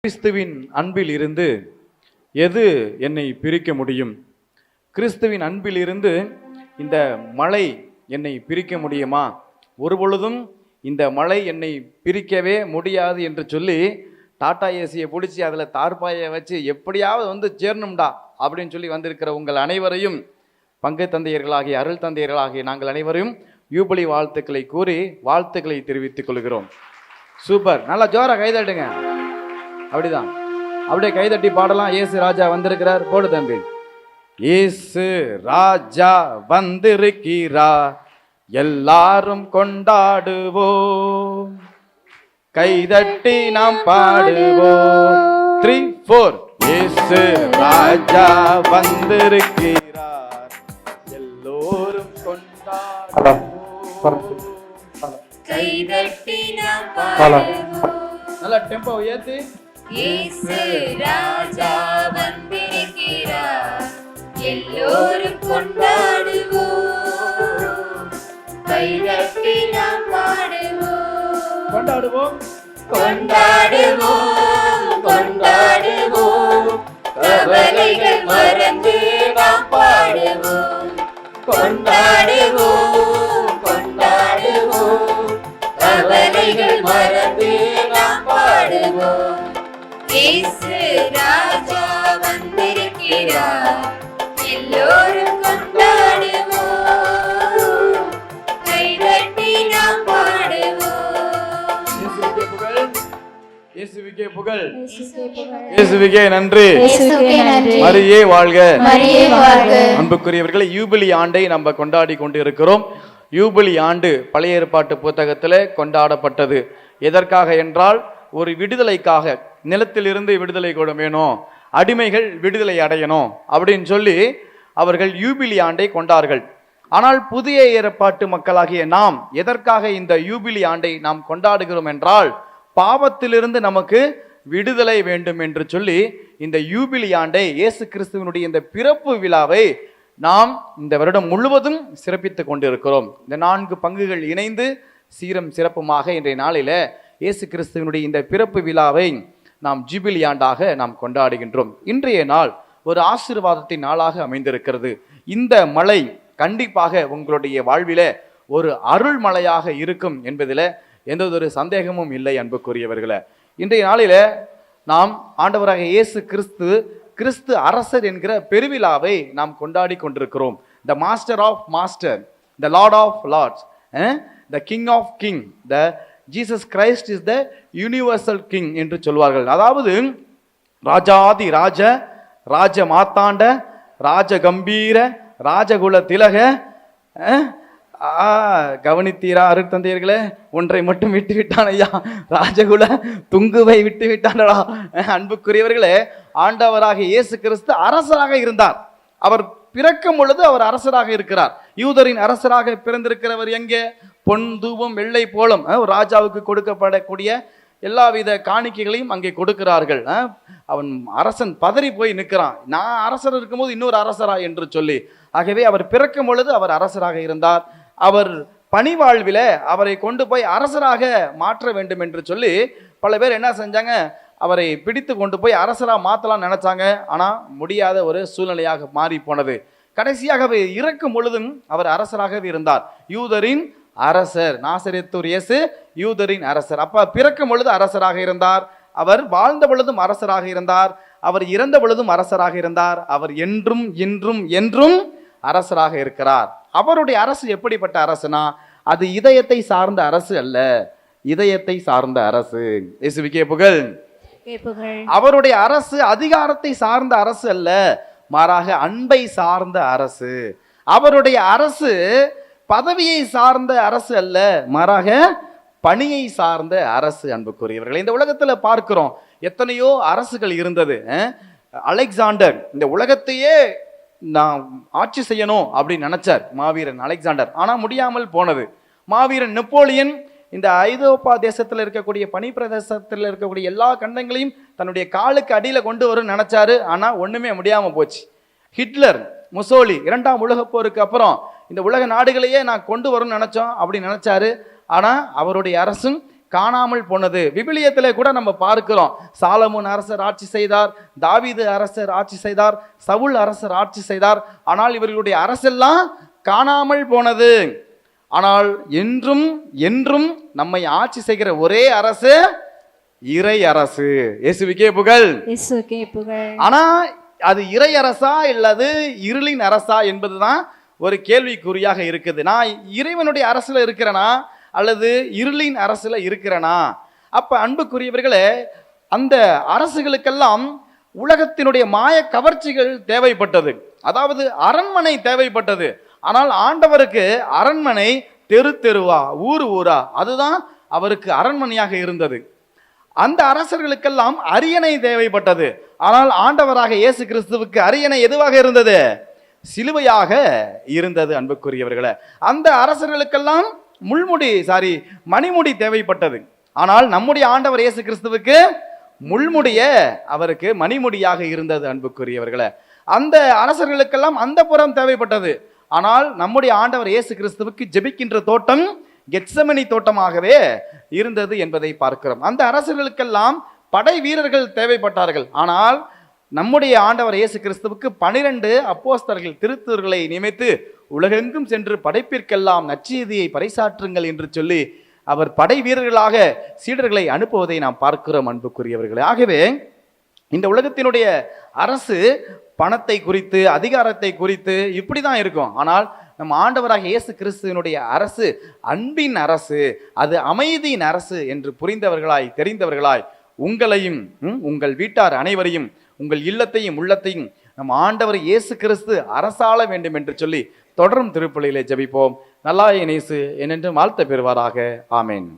கிறிஸ்துவின் அன்பில் இருந்து எது என்னை பிரிக்க முடியும்? கிறிஸ்துவின் அன்பில் இருந்து இந்த மழை என்னை பிரிக்க முடியுமா? ஒரு பொழுதும் இந்த மழை என்னை பிரிக்கவே முடியாது என்று சொல்லி டாடா ஏசியை பிடிச்சி அதில் தார்பாயை வச்சு எப்படியாவது சேரணும்டா அப்படின்னு சொல்லி வந்திருக்கிற உங்கள் அனைவரையும், பங்கு தந்தையர்களாகிய அருள் தந்தையர்களாகிய நாங்கள் அனைவரையும் யூபிலி வாழ்த்துக்களை கூறி வாழ்த்துக்களை தெரிவித்துக் கொள்கிறோம். சூப்பர், நல்லா ஜோரா கைதட்டுங்க. அப்படிதான், அப்படியே கைதட்டி பாடலாம். இயேசு ராஜா வந்திருக்கிறார். போடு தம்பி. இயேசு ராஜா வந்திருக்கிறார், எல்லாரும் கொண்டாடுவோம், கைதட்டி நாம் பாடுவோம். 3, 4. இயேசு ராஜா வந்திருக்கிறார், எல்லோரும் கொண்டாடுவோம், கைதட்டி நாம் பாடுவோம். நல்லா டெம்போ ஏத்து. இயேசு ராஜா வந்திருக்கிறார், எல்லோரும் கொண்டாடுவோம், கைதட்டி நாம் பாடுவோம். கொண்டாடுவோம், கொண்டாடுவோம், கொண்டாடுவோம், கவலைகள் மறந்து நாம் பாடுவோம். கொண்டாடுவோம், கொண்டாடுவோம், கவலைகள் மறந்து நாம் பாடுவோம். இயேசு ராஜா வந்திருக்கிறார், எல்லோரும் கொண்டாடுவோம், கைதட்டி நாம் பாடுவோம். இயேசுவுக்கே புகழ், இயேசுவுக்கே நன்றி, மரியே வாழ்க. அன்புக்குரியவர்களை, யூபிலி ஆண்டை நம்ம கொண்டாடி கொண்டு இருக்கிறோம். யூபிலி ஆண்டு பழைய ஏற்பாட்டு புத்தகத்தில் கொண்டாடப்பட்டது. எதற்காக என்றால், ஒரு விடுதலைக்காக. நிலத்திலிருந்து விடுதலை கூட வேணும், அடிமைகள் விடுதலை அடையணும் அப்படின்னு சொல்லி அவர்கள் யூபிலி ஆண்டை கொண்டார்கள். ஆனால் புதிய ஏற்பாட்டு மக்களாகிய நாம் எதற்காக இந்த யூபிலி ஆண்டை நாம் கொண்டாடுகிறோம் என்றால், பாவத்திலிருந்து நமக்கு விடுதலை வேண்டும் என்று சொல்லி இந்த யூபிலி ஆண்டை, இயேசு கிறிஸ்துவனுடைய இந்த பிறப்பு விழாவை நாம் இந்த வருடம் முழுவதும் சிறப்பித்துக் கொண்டிருக்கிறோம். இந்த 4 பங்குகள் இணைந்து சீரம் சிறப்புமாக இன்றைய நாளில இயேசு கிறிஸ்துவனுடைய இந்த பிறப்பு விழாவை நாம் ஜூபிலி ஆண்டாக நாம் கொண்டாடுகின்றோம். இன்றைய நாள் ஒரு ஆசீர்வாதத்தின் நாளாக அமைந்திருக்கிறது. இந்த மழை கண்டிப்பாக உங்களுடைய வாழ்வில ஒரு அருள் மழையாக இருக்கும் என்பதில் எந்த ஒரு சந்தேகமும் இல்லை. அன்புக்குரியவர்களே, இன்றைய நாளில நாம் ஆண்டவராக இயேசு கிறிஸ்து அரசர் என்கிற பெருவிழாவை நாம் கொண்டாடி கொண்டிருக்கிறோம். The master of master, the lord of lords, the king of king, the Jesus Christ is the universal king என்று சொல்வார்கள். அதாவது ராஜாதி ராஜ, ராஜ மாத்தாண்ட, ராஜ கம்பீர, ராஜகுல திலக. கவனித்தீரா அருட்தந்தையர்களே? ஒன்றை மட்டும் விட்டு விட்டான் ஐயா, ராஜகுல துங்குவை விட்டு விட்டானடா. அன்புக்குரியவர்களே, ஆண்டவராக இயேசு கிறிஸ்து அரசராக இருந்தார். அவர் பிறக்கும் பொழுது அவர் அரசராக இருக்கிறார். யூதரின் அரசராக பிறந்திருக்கிறவர் எங்கே? பொன் தூபம் வெள்ளை போலம் ராஜாவுக்கு கொடுக்கப்படக்கூடிய எல்லாவித காணிக்கைகளையும் அங்கே கொடுக்கிறார்கள். அவன் அரசன் பதறி போய் நிற்கிறான், நான் அரசர் இருக்கும்போது இன்னொரு அரசரா என்று சொல்லி. ஆகவே அவர் பிறக்கும் பொழுது அவர் அரசராக இருந்தார். அவர் பணிவாழ்வில அவரை கொண்டு போய் அரசராக மாற்ற வேண்டும் என்று சொல்லி பல பேர் என்ன செஞ்சாங்க, அவரை பிடித்து கொண்டு போய் அரசராக மாற்றலாம் நினைச்சாங்க. ஆனால் முடியாத ஒரு சூழ்நிலையாக மாறி போனது. கடைசியாக இறக்கும் பொழுதும் அவர் அரசராகவே இருந்தார். யூதரின் அரசர், நாசரேத்தூர் இயேசு யூதரின் அரசர். அப்ப பிறக்கும் பொழுது அரசராக இருந்தார், அவர் வாழ்ந்த பொழுதும் அரசராக இருந்தார், அவர் இறந்த பொழுதும் அரசராக இருந்தார், அவர் என்றும் இன்றும் என்றும் அரசராக இருக்கிறார். அவருடைய அரசு எப்படிப்பட்ட அரசுனா, அது இதயத்தை சார்ந்த அரசு அல்ல, இதயத்தை சார்ந்த அரசு. இயேசுவுக்கே புகழ். அவருடைய அரசு அதிகாரத்தை சார்ந்த அரசு அல்ல, மாறாக அன்பை சார்ந்த அரசு. அவருடைய அரசு பதவியை சார்ந்த அரசு அல்ல, மாறாக பணியை சார்ந்த அரசு. அன்புக்குரியவர்கள், இந்த உலகத்துல பார்க்கிறோம் எத்தனையோ அரசுகள் இருந்தது. அலெக்சாண்டர் இந்த உலகத்தையே நான் ஆட்சி செய்யணும் அப்படின்னு நினைச்சார், மாவீரன் அலெக்சாண்டர். ஆனா முடியாமல் போனது. மாவீரன் நெப்போலியன் இந்த ஐரோப்பா தேசத்தில் இருக்கக்கூடிய பனி பிரதேசத்தில் இருக்கக்கூடிய எல்லா கண்டங்களையும் தன்னுடைய காலுக்கு அடியில கொண்டு வரும் நினைச்சாரு, ஆனா ஒண்ணுமே முடியாம போச்சு. ஹிட்லர், முசோலி 2ஆம் உலகப் போருக்கு அப்புறம் இந்த உலக நாடுகளையே நான் கொண்டு வரும்னு நினைச்சோம் அப்படி நினைச்சாரு. ஆனா அவருடைய அரசும் காணாமல் போனது. விவிலியத்திலே கூட நம்ம பார்க்கிறோம், சாலமோன் அரசர் ஆட்சி செய்தார், தாவீது அரசர் ஆட்சி செய்தார், சவுல் அரசர் ஆட்சி செய்தார். ஆனால் இவர்களுடைய அரசெல்லாம் காணாமல் போனது. ஆனால் என்றும் என்றும் நம்மை ஆட்சி செய்கிற ஒரே அரசு இறை அரசு. இயேசுவுக்கே புகழ். இயேசுவுக்கே புகழ். ஆனா அது இறை அரசா இல்லது இருளின் அரசா என்பதுதான் ஒரு கேள்விக்குறியாக இருக்குது. நான் இறைவனுடைய அரசுல இருக்கிறேனா அல்லது இருளின் அரசுல இருக்கிறேனா? அப்ப அன்புக்குரியவர்களே, அந்த அரசுகளுக்கெல்லாம் உலகத்தினுடைய மாய கவர்ச்சிகள் தேவைப்பட்டது, அதாவது அரண்மனை தேவைப்பட்டது. ஆனால் ஆண்டவருக்கு அரண்மனை தெரு தெருவா, ஊர் ஊரா, அதுதான் அவருக்கு அரண்மனையாக இருந்தது. அந்த அரசர்களுக்கெல்லாம் அரியணை தேவைப்பட்டது. ஆனால் ஆண்டவராக இயேசு கிறிஸ்துவுக்கு அரியணை எதுவாக இருந்தது? சிலுவையாக இருந்தது. அன்புக்குரியவர்களே, அந்த அரசர்களுக்கெல்லாம் மணிமுடி தேவைப்பட்டது. ஆனால் நம்முடைய ஆண்டவர் இயேசு கிறிஸ்துவுக்கு முள்முடிய அவருக்கு மணிமுடியாக இருந்தது. அன்புக்குரியவர்களே, அந்த அரசர்களுக்கெல்லாம் அந்த புறம் தேவைப்பட்டது. ஆனால் நம்முடைய ஆண்டவர் இயேசு கிறிஸ்துவுக்கு ஜெபிக்கின்ற தோட்டம் கெத்செமனி தோட்டமாகவே இருந்தது என்பதை பார்க்கிறோம். அந்த அரசர்களுக்கெல்லாம் படை வீரர்கள் தேவைப்பட்டார்கள். ஆனால் நம்முடைய ஆண்டவர் இயேசு கிறிஸ்துவுக்கு 12 அப்போஸ்தலர்கள், திருத்தூதர்களை நியமித்து உலகெங்கும் சென்று படைப்பிற்கெல்லாம் நற்செய்தியை பறைசாற்றுங்கள் என்று சொல்லி அவர் படை வீரர்களாக சீடர்களை அனுப்புவதை நாம் பார்க்கிறோம். அன்புக்குரியவர்களே, ஆகவே இந்த உலகத்தினுடைய அரசு பணத்தை குறித்து, அதிகாரத்தை குறித்து இப்படிதான் இருக்கும். ஆனால் நம் ஆண்டவராக இயேசு கிறிஸ்துவினுடைய அரசு அன்பின் அரசு, அது அமைதியின் அரசு என்று புரிந்தவர்களாய், தெரிந்தவர்களாய் உங்களையும் உங்கள் வீட்டார் அனைவரையும், உங்கள் இல்லத்தையும் உள்ளத்தையும் நம் ஆண்டவர் இயேசு கிறிஸ்து அரசாள வேண்டும் என்று சொல்லி தொடரும் திருப்பலியிலே ஜெபிப்போம். நல்லாய இயேசு என்னென்று வாழ்த்த பெறுவாராக. ஆமென்.